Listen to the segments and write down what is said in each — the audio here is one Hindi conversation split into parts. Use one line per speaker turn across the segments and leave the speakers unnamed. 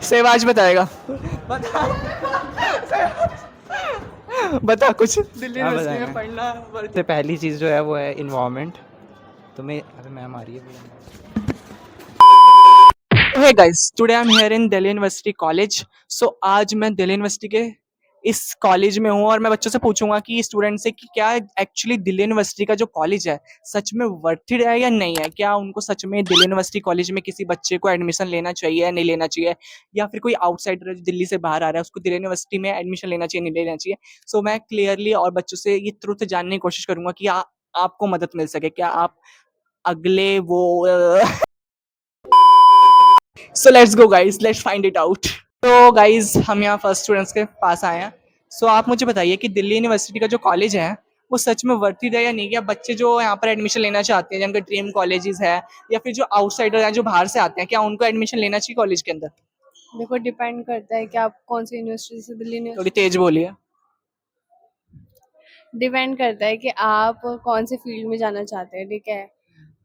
सहवाज बताएगा। बता कुछ दिल्ली
क्या
यूनिवर्सिटी
बताएं?
में पढ़ना
सबसे पहली चीज़ जो है वो है इन्वायरमेंट। तुम्हें अरे मैम आ रही है।
Hey guys, today I am here in Delhi university college. सो आज मैं दिल्ली यूनिवर्सिटी के इस कॉलेज में हूँ और मैं बच्चों से पूछूंगा कि स्टूडेंट से कि क्या एक्चुअली दिल्ली यूनिवर्सिटी का जो कॉलेज है सच में वर्थ इट है या नहीं है। क्या उनको सच में दिल्ली यूनिवर्सिटी कॉलेज में किसी बच्चे को एडमिशन लेना चाहिए या नहीं लेना चाहिए, या फिर कोई आउटसाइडर जो दिल्ली से बाहर आ रहा है उसको दिल्ली यूनिवर्सिटी में एडमिशन लेना चाहिए नहीं लेना चाहिए। सो मैं क्लियरली और बच्चों से ये ट्रुथ जानने की कोशिश करूंगा कि आपको मदद मिल सके। क्या आप अगले वो so let's go guys, let's find it out. तो गाइस हम यहाँ फर्स्ट स्टूडेंट्स के पास आए हैं। सो आप मुझे बताइए कि दिल्ली यूनिवर्सिटी का जो कॉलेज है वो सच में वर्थ इट है या नहीं। या बच्चे जो यहाँ पर एडमिशन लेना चाहते हैं जिनके ड्रीम कॉलेजेस है, या फिर जो आउटसाइडर हैं जो बाहर से आते हैं, क्या उनको एडमिशन लेना चाहिए कॉलेज के अंदर?
देखो, डिपेंड करता है कि आप कौन सी यूनिवर्सिटी से दिल्ली
थोड़ी
यूनिवर्सिटी
तेज बोलिए।
डिपेंड करता है कि आप कौन से फील्ड में जाना चाहते हैं। ठीक है,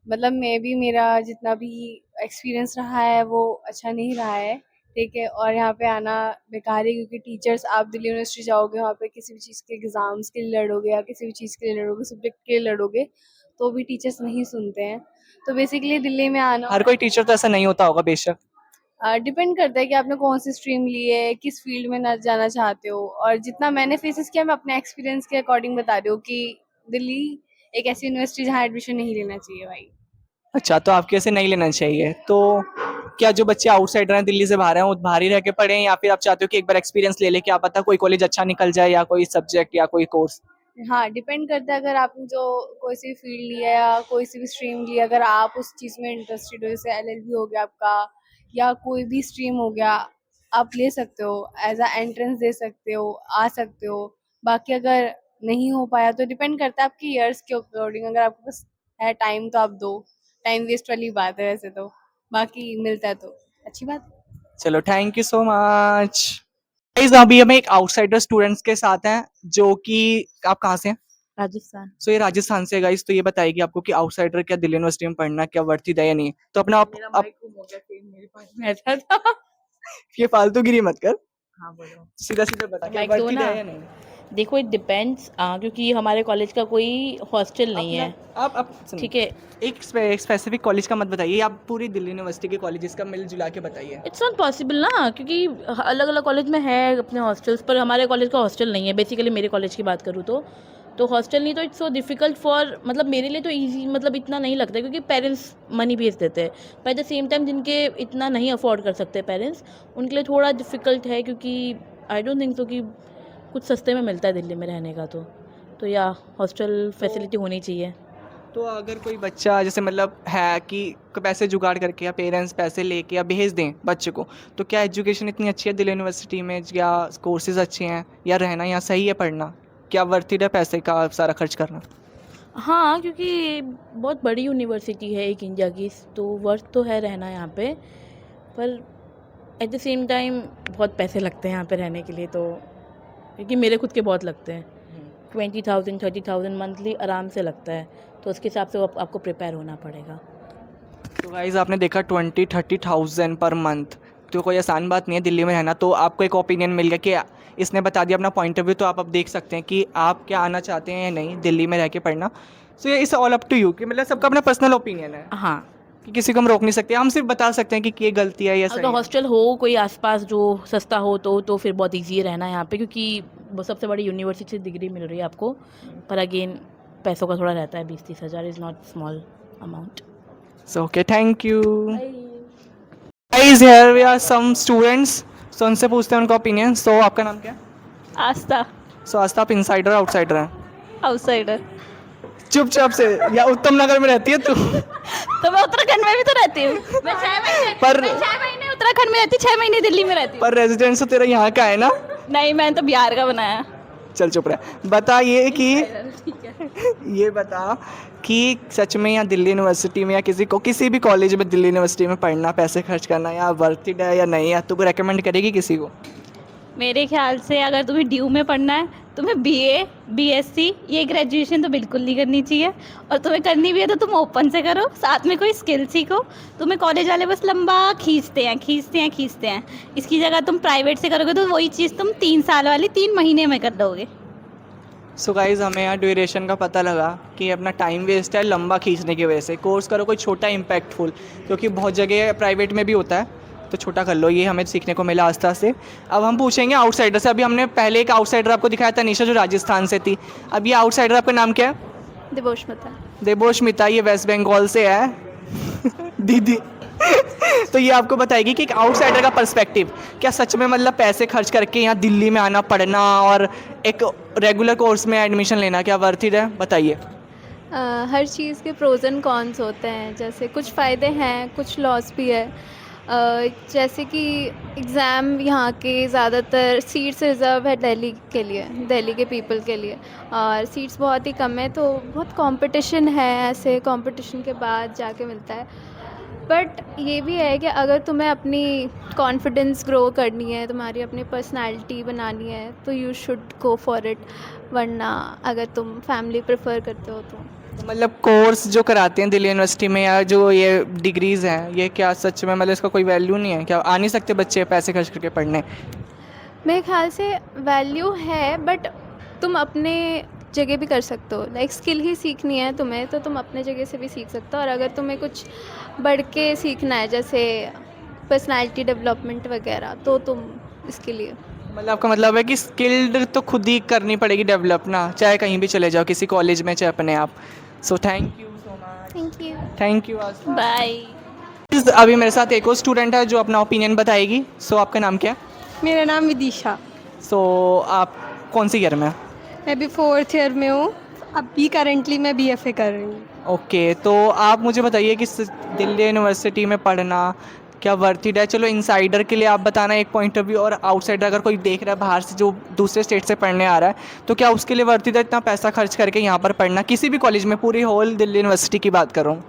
मतलब मैं भी, मेरा जितना भी एक्सपीरियंस रहा है वो अच्छा नहीं रहा है। ठीक है, और यहाँ पे आना बेकार है क्योंकि टीचर्स, आप दिल्ली यूनिवर्सिटी जाओगे वहाँ पे किसी भी चीज़ के एग्ज़ाम्स के लिए लड़ोगे या किसी भी चीज़ के लिए लड़ोगे, सब्जेक्ट के लिए लड़ोगे, तो भी टीचर्स नहीं सुनते हैं। तो बेसिकली दिल्ली में आना,
हर कोई टीचर तो ऐसा नहीं होता होगा बेशक।
डिपेंड करता है कि आपने कौन सी स्ट्रीम ली है, किस फील्ड में ना जाना चाहते हो। और जितना मैंने फेसेस किया, मैं अपने एक्सपीरियंस के अकॉर्डिंग बता रही हूँ कि दिल्ली एक ऐसी यूनिवर्सिटी जहाँ एडमिशन नहीं लेना चाहिए भाई।
अच्छा, तो आपके ऐसे नहीं लेना चाहिए। तो क्या जो बच्चे आउटसाइडर हैं दिल्ली से बाहर हैं वो बाहर ही रह के पढ़ें, या फिर आप चाहते हो कि एक बार एक्सपीरियंस ले ले, क्या पता कोई कॉलेज अच्छा निकल जाए या कोई सब्जेक्ट या कोई कोर्स?
हाँ, डिपेंड करता है। अगर आपने जो कोई सी भी फील्ड लिया या कोई सी भी स्ट्रीम लिया, अगर आप उस चीज़ में इंटरेस्टेड हो, जैसे एलएलबी हो गया आपका या कोई भी स्ट्रीम हो गया, आप ले सकते हो, एज अ एंट्रेंस दे सकते हो, आ सकते हो। बाकी अगर नहीं हो पाया तो डिपेंड करता है आपके ईयर्स के अकॉर्डिंग। अगर आपके पास है टाइम तो आप दो। टाइम वेस्ट वाली बात है वैसे तो, बाकी मिलता है तो अच्छी बात है।
चलो, thank you so much. Guys अभी हम एक आउटसाइडर स्टूडेंट्स के साथ हैं जो कि, आप कहाँ से हैं?
राजस्थान।
सो ये राजस्थान से गाइस। तो ये बताएगी आपको कि आउटसाइडर क्या दिल्ली यूनिवर्सिटी में पढ़ना क्या वर्थ इट है या नहीं। तो अपना
मेरा
आप
माइक गुम हो गया, फिर मेरे पास में ऐसा था।
ये फालतूगिरी मत कर,
हाँ बोलो।
सीधा सीधा बता क्या
माइक
वर्थ
दो
इट
ना।
है या नहीं।
देखो, इट डिपेंड्स, क्योंकि हमारे कॉलेज का कोई हॉस्टल नहीं है।
आप सुनिए,
ठीक है,
एक स्पेसिफिक कॉलेज का मत बताइए, आप पूरी दिल्ली यूनिवर्सिटी के कॉलेजेस का मिल जुला के बताइए।
इट्स नॉट पॉसिबल ना, क्योंकि अलग अलग कॉलेज में है अपने हॉस्टल्स, पर हमारे कॉलेज का हॉस्टल नहीं है। बेसिकली मेरे कॉलेज की बात करूँ तो हॉस्टल नहीं, तो इट्स सो डिफ़िकल्ट फॉर, मतलब मेरे लिए तो ईजी, मतलब इतना नहीं लगता क्योंकि पेरेंट्स मनी भेज देते हैं। पर एट द सेम टाइम जिनके इतना नहीं अफोर्ड कर सकते पेरेंट्स, उनके लिए थोड़ा डिफ़िकल्ट है, क्योंकि आई डोंट थिंक सो कि कुछ सस्ते में मिलता है दिल्ली में रहने का। तो या हॉस्टल फैसिलिटी होनी चाहिए।
तो अगर कोई बच्चा जैसे मतलब है कि पैसे जुगाड़ करके या पेरेंट्स पैसे लेके या भेज दें बच्चे को, तो क्या एजुकेशन इतनी अच्छी है दिल्ली यूनिवर्सिटी में, या कोर्सेज अच्छे हैं, या रहना यहाँ सही है पढ़ना, क्या वर्थ इट है पैसे का सारा खर्च करना?
हाँ, क्योंकि बहुत बड़ी यूनिवर्सिटी है एक इंडिया की, तो वर्थ तो है रहना यहाँ पे। पर एट द सेम टाइम बहुत पैसे लगते हैं यहाँ पे रहने के लिए, तो क्योंकि मेरे खुद के बहुत लगते हैं। 20,000 30,000 मंथली आराम से लगता है, तो उसके हिसाब से आपको प्रिपेयर होना पड़ेगा।
तो गाइज आपने देखा 20-30,000 पर मंथ, तो कोई आसान बात नहीं है दिल्ली में रहना। तो आपको एक ओपिनियन मिल गया कि इसने बता दिया अपना पॉइंट ऑफ व्यू, तो आप अब देख सकते हैं कि आप क्या आना चाहते हैं या नहीं दिल्ली में रह के पढ़ना। सो ये इस ऑल अप टू यू, कि मतलब सबका अपना पर्सनल ओपिनियन है
हाँ,
कि किसी को हम रोक नहीं सकते। हम सिर्फ बता सकते हैं कि ये गलती है या सही
अगर
है।
हॉस्टल हो कोई आसपास जो सस्ता हो तो फिर बहुत ईजी है रहना यहाँ पे, क्योंकि वो सबसे बड़ी यूनिवर्सिटी से डिग्री मिल रही है आपको। पर अगेन पैसों का थोड़ा रहता है, 20-30 हज़ार is not small amount.
So okay, thank you guys. Here we are some students, so उनसे पूछते हैं उनका ओपिनियन। सो आपका नाम क्या है?
आस्था।
सो आस्था, आप इनसाइडर आउटसाइडर हैं?
आउटसाइडर।
चुपचाप से, या उत्तम नगर में रहती है तू?
तो मैं उत्तराखंड में भी तो रहती हूँ। मैं 6 महीने
पर-
मैं 6 महीने उत्तराखंड में रहती, 6 महीने दिल्ली में रहती हूँ।
पर रेजिडेंस तो तेरा यहाँ का है ना?
नहीं, मैंने तो बिहार का बनाया।
चल चुप रह। बता ये कि
ठीक है।
ये बता कि सच में यहाँ दिल्ली यूनिवर्सिटी में या किसी भी कॉलेज में दिल्ली यूनिवर्सिटी में पढ़ना, पैसे खर्च करना या वर्थ इट है या नहीं, या तू रेकमेंड करेगी किसी को?
मेरे ख्याल से अगर तुम्हें ड्यू में पढ़ना है तुम्हें बीए, बीएससी ये ग्रेजुएशन तो बिल्कुल नहीं करनी चाहिए, और तुम्हें करनी भी है तो तुम ओपन से करो, साथ में कोई स्किल सीखो। तुम्हें कॉलेज वाले बस लंबा खींचते हैं। इसकी जगह तुम प्राइवेट से करोगे तो वही चीज़ तुम 3 साल वाली 3 महीने में कर दोगे।
सो गाइज़ हमें यहाँ ड्यूरेशन का पता लगा कि अपना टाइम वेस्ट है लंबा खींचने की वजह से। कोर्स करो कोई छोटा इम्पैक्टफुल, क्योंकि बहुत जगह प्राइवेट में भी होता है, तो छोटा कर लो। ये हमें सीखने को मिला आस्ते आस्ते। अब हम पूछेंगे आउटसाइडर से। अभी हमने पहले एक आउटसाइडर आपको दिखाया था, निशा, जो राजस्थान से थी। अब ये आउटसाइडर आपका नाम क्या है?
देवोष्मिता।
देवोष्मिता, ये वेस्ट बंगाल से है दीदी। तो ये आपको बताएगी कि एक आउटसाइडर का पर्सपेक्टिव क्या सच में मतलब पैसे खर्च करके यहाँ दिल्ली में आना, पढ़ना और एक रेगुलर कोर्स में एडमिशन लेना क्या वर्थ इट है? बताइए।
हर चीज़ के प्रोज एंड कॉन्स होते हैं, जैसे कुछ फ़ायदे हैं, कुछ लॉस भी है। जैसे कि एग्ज़ाम यहाँ के ज़्यादातर सीट्स रिज़र्व है दिल्ली के लिए, दिल्ली के पीपल के लिए, और सीट्स बहुत ही कम है, तो बहुत कंपटीशन है। ऐसे कंपटीशन के बाद जाके मिलता है। बट ये भी है कि अगर तुम्हें अपनी कॉन्फिडेंस ग्रो करनी है, तुम्हारी अपनी पर्सनालिटी बनानी है, तो you should go for it. वरना अगर तुम फैमिली प्रेफर करते हो तो
मतलब कोर्स जो कराते हैं दिल्ली यूनिवर्सिटी में, या जो ये डिग्रीज़ हैं, ये क्या सच में मतलब इसका कोई वैल्यू नहीं है क्या? आ नहीं सकते बच्चे पैसे खर्च करके पढ़ने?
मेरे ख्याल से वैल्यू है, बट तुम अपने जगह भी कर सकते हो। लाइक स्किल ही सीखनी है तुम्हें, तो तुम अपने जगह से भी सीख सकते हो। और अगर तुम्हें कुछ बढ़ के सीखना है, जैसे पर्सनालिटी डेवलपमेंट वगैरह, तो तुम इसके लिए
मतलब आपका मतलब है कि स्किल्ड तो खुद ही करनी पड़ेगी डेवलप ना, चाहे कहीं भी चले जाओ, किसी कॉलेज में, चाहे अपने आप। So thank you so much.
Thank you.
Thank you.
Bye.
अभी मेरे साथ एक और स्टूडेंट है जो अपना ओपिनियन बताएगी। सो आपका नाम क्या है?
मेरा नाम विदिशा।
सो आप कौन सी ईयर में हैं?
मैं भी 4th ईयर में हूँ। अभी करंटली मैं BFA कर रही हूँ।
ओके, तो आप मुझे बताइए कि दिल्ली यूनिवर्सिटी में पढ़ना क्या वर्थ इट है? चलो इनसाइडर के लिए आप बताना एक पॉइंट ऑफ व्यू, और आउटसाइडर अगर कोई देख रहा है बाहर से जो दूसरे स्टेट से पढ़ने आ रहा है, तो क्या उसके लिए वर्थ इट है इतना पैसा खर्च करके यहाँ पर पढ़ना, किसी भी कॉलेज में, पूरी होल दिल्ली यूनिवर्सिटी की बात कर रहा हूँ।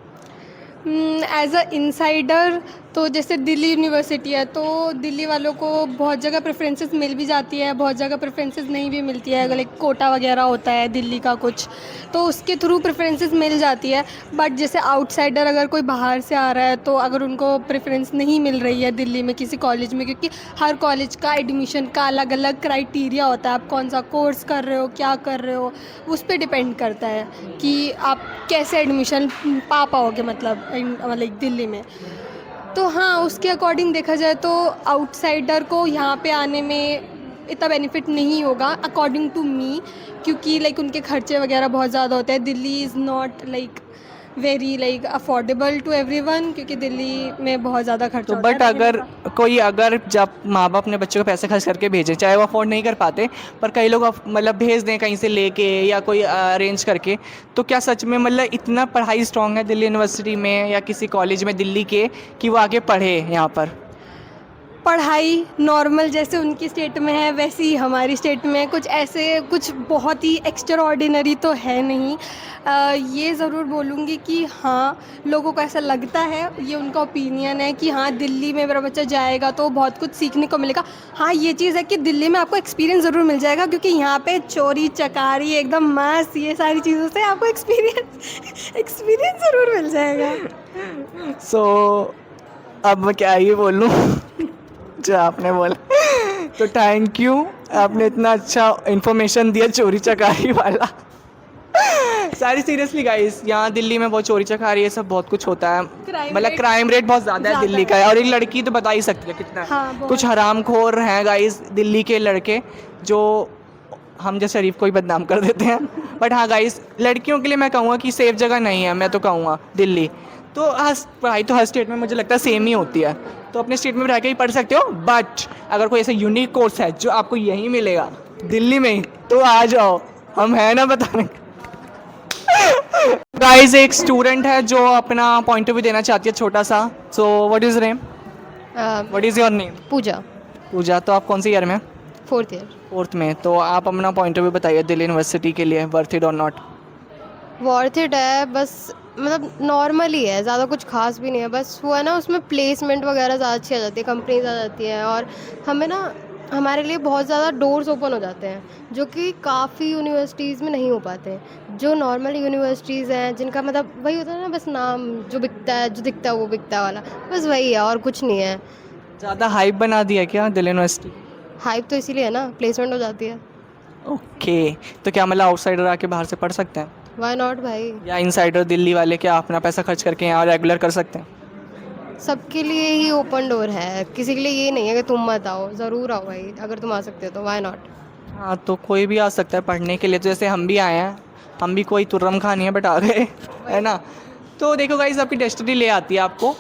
एज अ इनसाइडर तो जैसे दिल्ली यूनिवर्सिटी है, तो दिल्ली वालों को बहुत जगह प्रेफरेंसेस मिल भी जाती है, बहुत जगह प्रेफरेंसेस नहीं भी मिलती है। अगर एक कोटा वगैरह होता है दिल्ली का कुछ, तो उसके थ्रू प्रेफरेंसेस मिल जाती है। बट जैसे आउटसाइडर अगर कोई बाहर से आ रहा है, तो अगर उनको प्रेफरेंस नहीं मिल रही है दिल्ली में किसी कॉलेज में, क्योंकि हर कॉलेज का एडमिशन का अलग अलग क्राइटेरिया होता है। आप कौन सा कोर्स कर रहे हो, क्या कर रहे हो, उस पर डिपेंड करता है कि आप कैसे एडमिशन पा पाओगे, मतलब दिल्ली में। तो हाँ, उसके अकॉर्डिंग देखा जाए तो आउटसाइडर को यहाँ पे आने में इतना बेनिफिट नहीं होगा अकॉर्डिंग टू मी, क्योंकि उनके खर्चे वगैरह बहुत ज़्यादा होते हैं। Delhi is not very affordable to everyone, क्योंकि दिल्ली में बहुत ज़्यादा खर्चा
तो
होता है।
बट अगर जब माँ बाप अपने बच्चों को पैसे खर्च करके भेजें, चाहे वो अफोर्ड नहीं कर पाते, पर कई लोग मतलब भेज दें कहीं से लेके या कोई अरेंज करके, तो क्या सच में मतलब इतना पढ़ाई स्ट्रॉन्ग है दिल्ली यूनिवर्सिटी में या किसी कॉलेज में दिल्ली के कि वो आगे पढ़े यहाँ पर?
पढ़ाई नॉर्मल जैसे उनकी स्टेट में है वैसे ही हमारी स्टेट में, कुछ बहुत ही एक्स्ट्रा ऑर्डिनरी तो है नहीं। ये ज़रूर बोलूँगी कि हाँ, लोगों को ऐसा लगता है, ये उनका ओपिनियन है कि हाँ दिल्ली में मेरा बच्चा जाएगा तो बहुत कुछ सीखने को मिलेगा। हाँ, ये चीज़ है कि दिल्ली में आपको एक्सपीरियंस ज़रूर मिल जाएगा, क्योंकि यहाँ पे चोरी चकारी एकदम मस्त, ये सारी चीज़ों से आपको एक्सपीरियंस ज़रूर मिल जाएगा।
सो अब मैं क्या ही बोलूँ जो आपने बोला। तो थैंक यू, आपने इतना अच्छा इन्फॉर्मेशन दिया चोरी चकारी वाला। सारी सीरियसली गाइस, यहाँ दिल्ली में बहुत चोरी चकारी ये सब बहुत कुछ होता है, मतलब क्राइम रेट बहुत ज़्यादा है दिल्ली का है। और एक लड़की तो बता ही सकती है कितना
हाँ,
कुछ हरामखोर हैं गाइस दिल्ली के लड़के, जो हम जैसे शरीफ को ही बदनाम कर देते हैं। बट हाँ गाइस, लड़कियों के लिए मैं कहूँगा कि सेफ जगह नहीं है, मैं तो कहूँगा दिल्ली। तो पढ़ाई तो हर स्टेट में मुझे लगता है सेम ही होती है, तो अपने स्टेट में रह के ही पढ़ सकते हो। बट अगर कोई ऐसा यूनिक कोर्स है जो आपको यहीं मिलेगा दिल्ली में ही, तो आ जाओ, हम हैं ना बताने। गाइस, एक स्टूडेंट है जो अपना पॉइंट ऑफ व्यू देना चाहती है छोटा सा। So what is name? What is your name?
Pooja.
Pooja, तो आप कौन सी ईयर में?
4th year.
4th में। तो आप अपना पॉइंट ऑफ व्यू बताइए दिल्ली यूनिवर्सिटी के लिए, वर्थ इट और नॉट?
वर्थ इट है, बस मतलब नॉर्मल ही है, ज़्यादा कुछ खास भी नहीं है। बस वो है ना, उसमें प्लेसमेंट वगैरह ज़्यादा अच्छी आ जाती है, कंपनीज आ जाती हैं, और हमें ना हमारे लिए बहुत ज़्यादा डोर्स ओपन हो जाते हैं, जो कि काफ़ी यूनिवर्सिटीज़ में नहीं हो पाते हैं। जो नॉर्मल यूनिवर्सिटीज़ हैं जिनका मतलब वही होता है ना, बस नाम जो बिकता है, जो दिखता है वो बिकता है वाला, बस वही है और कुछ नहीं है।
ज़्यादा हाइप बना दिया क्या दिल्ली यूनिवर्सिटी?
हाइप तो इसीलिए है ना, प्लेसमेंट हो जाती है।
ओके, तो क्या मतलब आउटसाइडर आके बाहर से पढ़ सकते हैं,
वाई नॉट भाई,
या इनसाइडर दिल्ली वाले क्या अपना पैसा खर्च करके यहाँ रेगुलर कर सकते हैं?
सबके लिए ही ओपन डोर है, किसी के लिए ये नहीं है कि तुम मत आओ, ज़रूर आओ भाई, अगर तुम आ सकते हो तो वाई नॉट।
हाँ, तो कोई भी आ सकता है पढ़ने के लिए, तो जैसे हम भी आए हैं, हम भी कोई तुर्रम खा नहीं है बट आ गए, है ना। तो देखो गाइस, आपकी डेस्टिनी ले आती है आपको,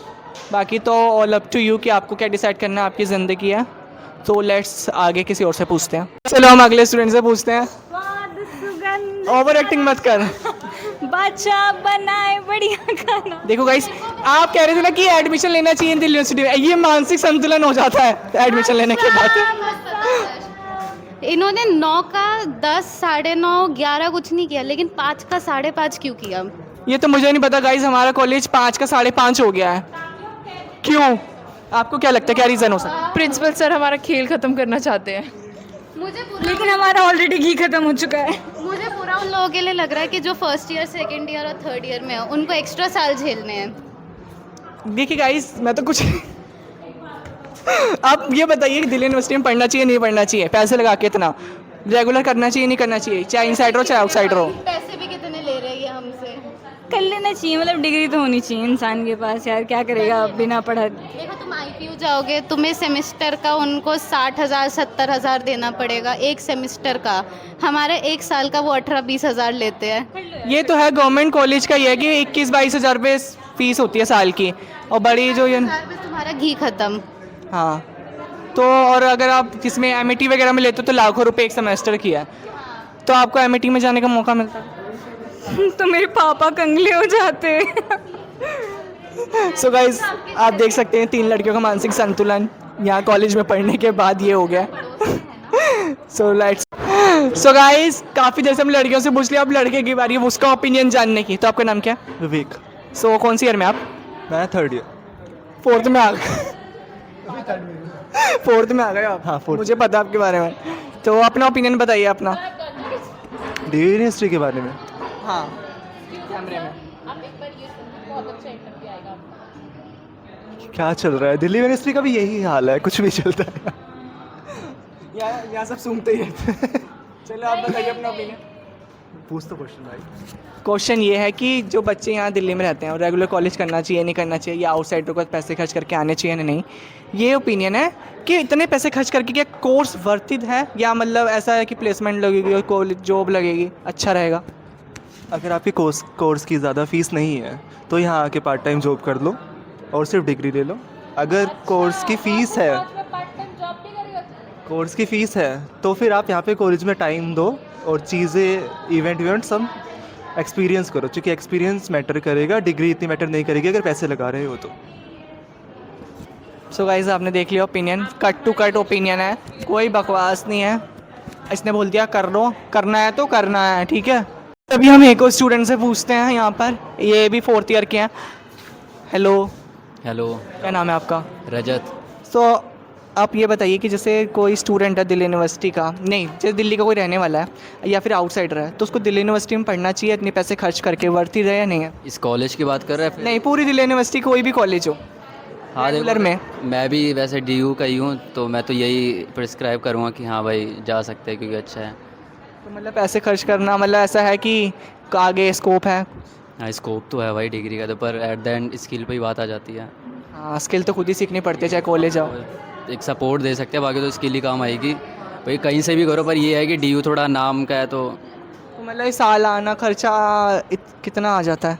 बाकी तो ऑल अप टू यू कि आपको क्या डिसाइड करना है, आपकी ज़िंदगी है। तो लेट्स आगे किसी और से पूछते हैं। चलो हम अगले स्टूडेंट से पूछते हैं। ओवर एक्टिंग मत कर।
बादशाह बनाए बढ़िया खाना।
देखो गाइस, आप कह रहे थे ना कि एडमिशन लेना चाहिए दिल्ली यूनिवर्सिटी में, ये मानसिक संतुलन हो जाता है एडमिशन लेने के बाद।
इन्होंने 9 का 10, 9:30, 11 कुछ नहीं किया, लेकिन 5 का 5:30 क्यों किया?
ये तो मुझे नहीं पता गाइस, हमारा कॉलेज 5 का 5:30 हो गया है। क्यों, आपको क्या लगता है, क्या रीज़न हो सकता है?
प्रिंसिपल सर हमारा खेल खत्म करना चाहते हैं।
लेकिन हमारा ऑलरेडी घी खत्म हो चुका है। मुझे पूरा उन लोगों के लिए लग रहा है कि जो फर्स्ट ईयर, सेकंड ईयर और थर्ड ईयर में है, उनको एक्स्ट्रा साल झेलने हैं।
देखिए गाइस, मैं तो कुछ आप ये बताइए कि दिल्ली यूनिवर्सिटी में पढ़ना चाहिए नहीं पढ़ना चाहिए, पैसे लगा के इतना रेगुलर करना चाहिए नहीं करना चाहिए, चाहे इनसाइडर हो चाहे आउटसाइडर हो?
पैसे भी कितने ले रहे हैं ये हमसे।
कर लेना चाहिए, मतलब डिग्री तो होनी चाहिए इंसान के पास यार, क्या करेगा बिना पढ़ा।
देखो तुम IPU जाओगे, तुम्हें सेमेस्टर का उनको 60,000 70,000 देना पड़ेगा एक सेमेस्टर का। हमारे एक साल का वो 18-20 हज़ार लेते हैं।
ये तो है गवर्नमेंट कॉलेज का, ये है कि 21-22 हज़ार रुपये फीस होती है साल की, और बड़ी जो ये,
1,000 में तुम्हारा घी खत्म।
हाँ, तो और अगर आप जिसमें MIT वगैरह में लेते हो तो लाखों रुपए एक सेमेस्टर की है, तो आपको MIT में जाने का मौका मिलता है।
तो मेरे पापा कंगले हो जाते।
सो गाइस, आप देख सकते हैं 3 लड़कियों का मानसिक संतुलन यहाँ कॉलेज में पढ़ने के बाद ये हो गया। सो गाइस, काफ़ी जैसे हम लड़कियों से पूछ लिया, अब लड़के की बारी है उसका ओपिनियन जानने की। तो आपका नाम क्या है?
विवेक।
सो कौन सी ईयर में आप?
मैं 3rd ईयर।
4th में आ गए? 4th में आ गए आप?
हाँ, 4th।
मुझे पता आपके बारे में। तो अपना ओपिनियन बताइए अपना।
दिल्ली यूनिवर्सिटी के बारे में
हाँ, कैमरे में
क्या चल रहा है? दिल्ली यूनिवर्सिटी का भी यही हाल है, कुछ भी चलता है।
यहाँ सब सुनते ही रहते। चलो आप बताइए अपना ओपिनियन।
पूछ तो क्वेश्चन भाई।
क्वेश्चन ये है कि जो बच्चे यहाँ दिल्ली में रहते हैं और रेगुलर कॉलेज करना चाहिए नहीं करना चाहिए, या आउटसाइडर को पैसे खर्च करके आने चाहिए नहीं, ये ओपिनियन है कि इतने पैसे खर्च करके क्या कोर्स वर्थित है, या मतलब ऐसा है कि प्लेसमेंट लगेगी और कॉलेज जॉब लगेगी, अच्छा रहेगा?
अगर आपकी कोर्स की ज़्यादा फीस नहीं है तो यहाँ आके पार्ट टाइम जॉब कर लो और सिर्फ डिग्री ले लो। अगर कोर्स की फ़ीस है तो फिर आप यहाँ पे कॉलेज में टाइम दो और चीज़ें इवेंट सब एक्सपीरियंस करो, क्योंकि एक्सपीरियंस मैटर करेगा, डिग्री इतनी मैटर नहीं करेगी अगर पैसे लगा रहे हो तो।
सो गाइस, आपने देख लिया opinion, cut to cut opinion है, कोई बकवास नहीं है। इसने बोल दिया कर लो, करना है तो करना है, ठीक है। अभी हम एक और स्टूडेंट से पूछते हैं यहाँ पर, ये भी 4th ईयर के हैं। हेलो,
हेलो,
क्या नाम है आपका?
रजत।
सो आप ये बताइए कि जैसे कोई स्टूडेंट है दिल्ली यूनिवर्सिटी का, नहीं जैसे दिल्ली का कोई रहने वाला है या फिर आउटसाइडर है, तो उसको दिल्ली यूनिवर्सिटी में पढ़ना चाहिए इतने पैसे खर्च करके, वर्ती रहे या नहीं है?
इस कॉलेज की बात कर रहे हैं फिर?
नहीं, पूरी दिल्ली यूनिवर्सिटी कोई भी कॉलेज हो
हाँ,
रेगुलर में।
मैं भी वैसे DU का ही हूँ, तो मैं तो यही प्रिस्क्राइब करूँगा कि हाँ भाई जा सकते हैं क्योंकि अच्छा है।
तो मतलब पैसे खर्च करना मतलब ऐसा है कि आगे स्कोप है?
हाँ, स्कोप तो है भाई डिग्री का, तो पर एट द एंड स्किल पे ही बात आ जाती है।
हाँ, स्किल तो खुद ही सीखनी पड़ती है चाहे कॉलेज जाओ।
एक सपोर्ट दे सकते हैं, बाकी तो स्किल ही काम आएगी भाई, कहीं से भी करो। पर ये है कि DU थोड़ा नाम का है तो
मतलब साल आना खर्चा कितना आ जाता है?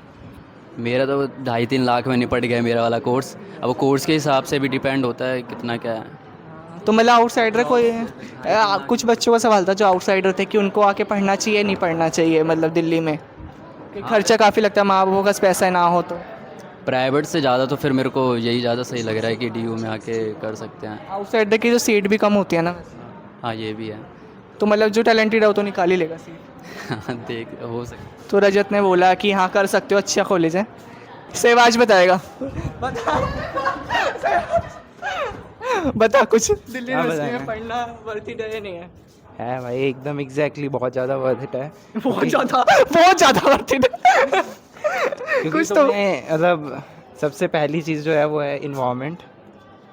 मेरा तो 2.5-3 लाख में निपट गया मेरा वाला कोर्स। अब कोर्स के हिसाब से भी डिपेंड होता है कितना क्या है।
तो मतलब आउटसाइडर कोई कुछ बच्चों का सवाल था जो आउटसाइडर थे कि उनको आके पढ़ना चाहिए नहीं पढ़ना चाहिए, मतलब दिल्ली में कि खर्चा काफ़ी लगता है, माँ बापों का पैसा ना हो तो।
प्राइवेट से ज़्यादा तो फिर मेरे को यही ज़्यादा सही लग रहा है कि DU में आके कर सकते हैं।
आउटसाइडर की जो सीट भी कम होती है ना,
हाँ ये भी है।
तो मतलब जो टैलेंटेड है वो तो निकाल ही लेगा सीट।
देख हो सकता।
तो रजत ने बोला कि हाँ कर सकते हो, अच्छा कॉलेज है। सहवाज बताएगा। बता कुछ, दिल्ली
क्या
यूनिवर्सिटी में
बताएं?
पढ़ना वर्थ इट है या नहीं है?
है भाई एकदम एग्जैक्टली बहुत ज़्यादा वर्थ इट है
बहुत ज़्यादा वर्थ इट है।
क्योंकि
कुछ तो
तुम्हें मतलब सबसे पहली चीज़ जो है वो है इन्वायरमेंट।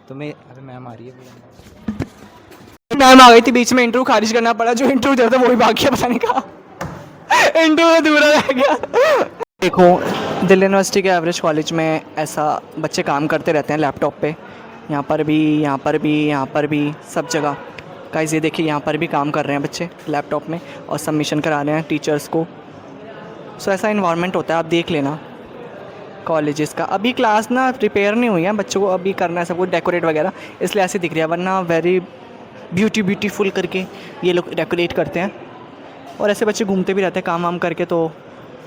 तुम्हें अरे मैम आ रही है।
मैम आ गई थी बीच में, इंटरव्यू खारिज करना पड़ा, जो इंटरव्यू दिया था वो भी भाग गया, पता नहीं कहा इंटरव्यू अधूरा रह गया। देखो दिल्ली यूनिवर्सिटी के एवरेज कॉलेज में ऐसा बच्चे काम करते रहते हैं लैपटॉप पे, यहाँ पर भी, यहाँ पर भी, यहाँ पर भी, सब जगह। गाइस ये देखिए यहाँ पर भी काम कर रहे हैं बच्चे लैपटॉप में और सबमिशन करा रहे हैं टीचर्स को। सो ऐसा इन्वायरमेंट होता है, आप देख लेना कॉलेजेस का। अभी क्लास ना प्रिपेयर नहीं हुई है, बच्चों को अभी करना है सब कुछ डेकोरेट वगैरह, इसलिए ऐसे दिख रही है, वरना वेरी ब्यूटीफुल करके ये लोग डेकोरेट करते हैं। और ऐसे बच्चे घूमते भी रहते हैं काम वाम करके, तो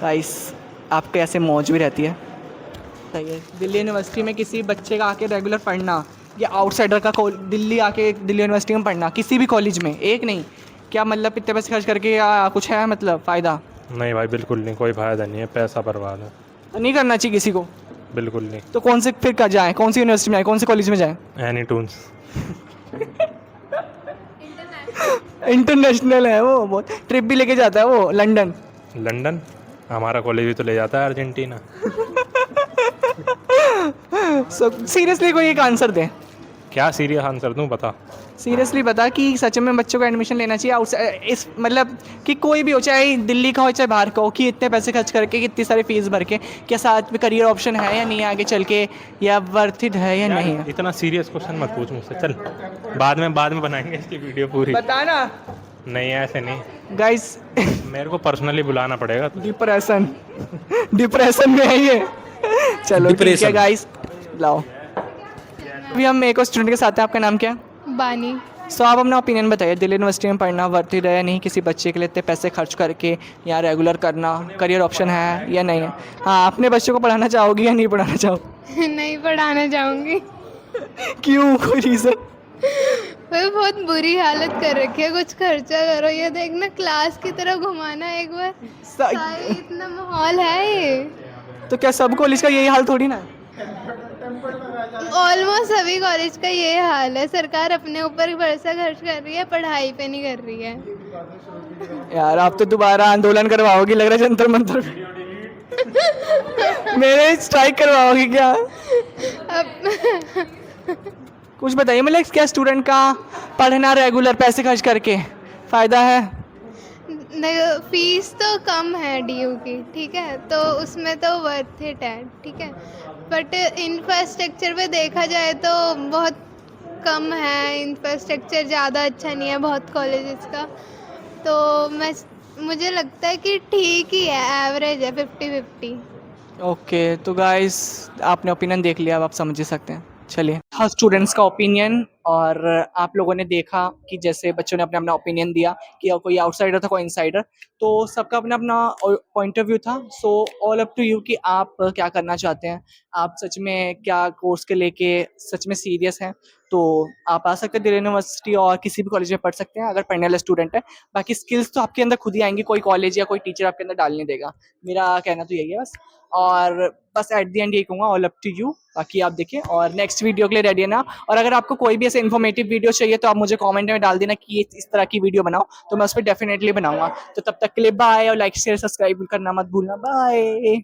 गाइस आपके ऐसे मौज भी रहती है। सही है। दिल्ली यूनिवर्सिटी में किसी बच्चे का आके रेगुलर पढ़ना या आउटसाइडर का दिल्ली आके दिल्ली यूनिवर्सिटी में पढ़ना, किसी भी कॉलेज में, एक नहीं, क्या मतलब इतने पैसे खर्च करके या कुछ है मतलब फ़ायदा?
नहीं भाई बिल्कुल नहीं, कोई फ़ायदा नहीं है, पैसा बर्बाद है।
नहीं करना चाहिए किसी को।
बिल्कुल नहीं।
तो कौन से फिर जाएँ, कौन सी यूनिवर्सिटी में जाएँ, कौन से कॉलेज में जाएँ?
Any Toons.
इंटरनेशनल है वो, बहुत ट्रिप भी लेके जाता है वो लंदन।
लंदन? हमारा कॉलेज भी तो ले जाता है अर्जेंटीना।
सीरियसली कोई एक आंसर दे,
क्या सीरियस आंसर दूँ बता।
सीरियसली बता कि सच में बच्चों को एडमिशन लेना चाहिए आउटसाइड, इस मतलब कि कोई भी हो, चाहे दिल्ली का हो चाहे बाहर का हो, कि इतने पैसे खर्च करके कितनी सारी फीस भर के, क्या साथ में करियर ऑप्शन है या नहीं है आगे चल के, या वर्थ इट है या नहीं है?
इतना सीरियस क्वेश्चन मत पूछ मुझसे, चल बाद में बनाएंगे इसकी वीडियो पूरी।
बताना।
नहीं ऐसे नहीं
गाइस
मेरे को पर्सनली बुलाना पड़ेगा तो।
डिप्रेशन में है ये। चलो ठीक है गाइस, लाओ अभी हम एक और स्टूडेंट के साथ हैं। आपका नाम क्या है?
बानी।
सो आप अपना ओपिनियन बताइए, दिल्ली यूनिवर्सिटी में पढ़ना वर्थ इट है या नहीं, किसी बच्चे के लिए इतने पैसे खर्च करके यहाँ रेगुलर करना, करियर ऑप्शन है या नहीं है? हाँ, अपने बच्चों को पढ़ाना चाहोगी या नहीं पढ़ाना चाहोगी?
नहीं पढ़ाना चाहूँगी।
क्यों, कोई रीज़न?
भाई बहुत बुरी हालत कर रखी है, कुछ खर्चा करो। ये देखना क्लास की तरह घुमाना एक बार, सारे इतना माहौल है ये।
तो क्या सब कॉलेज का यही हाल थोड़ी ना?
ऑलमोस्ट सभी कॉलेज का ये हाल है। सरकार अपने ऊपर पैसा खर्च कर रही है, पढ़ाई पे नहीं कर रही है।
यार आप तो दोबारा आंदोलन करवाओगी लग रहा है, जंतर मंतर मेरे स्ट्राइक करवाओगी क्या? कुछ बताइए, मतलब क्या स्टूडेंट का पढ़ना रेगुलर पैसे खर्च करके फ़ायदा है?
फीस तो कम है डीयू की, ठीक है, तो उसमें तो वर्थ इट है, ठीक है, बट इंफ्रास्ट्रक्चर पे देखा जाए तो बहुत कम है। इंफ्रास्ट्रक्चर ज़्यादा अच्छा नहीं है बहुत कॉलेजेस का, तो मुझे लगता है कि ठीक ही है, एवरेज है, 50-50।
ओके तो गाइस आपने ओपिनियन देख लिया, अब आप समझ ही सकते हैं। चलिए, हर स्टूडेंट्स का ओपिनियन, और आप लोगों ने देखा कि जैसे बच्चों ने अपना अपना ओपिनियन दिया कि कोई आउटसाइडर था, कोई इनसाइडर, तो सबका अपना अपना पॉइंट ऑफ व्यू था। So all up to you कि आप क्या करना चाहते हैं, आप सच में क्या कोर्स के लेके सच में सीरियस हैं, तो आप आ सकते हैं दिल्ली यूनिवर्सिटी और किसी भी कॉलेज में पढ़ सकते हैं अगर पढ़ने वाले स्टूडेंट है। बाकी स्किल्स तो आपके अंदर खुद ही आएंगी, कोई कॉलेज या कोई टीचर आपके अंदर डाल नहीं देगा। मेरा कहना तो यही है बस, और बस एट द एंड यही कहूँगा, ऑल अप टू यू। बाकी आप देखिए और नेक्स्ट वीडियो के लिए रेडी है ना। और अगर आपको कोई भी ऐसे इन्फॉर्मेटिव वीडियो चाहिए तो आप मुझे कमेंट में डाल देना कि ये इस तरह की वीडियो बनाओ, तो मैं उस पर डेफिनेटली बनाऊंगा। तो तब तक के लिए बाय, और लाइक शेयर सब्सक्राइब करना मत भूलना। बाय।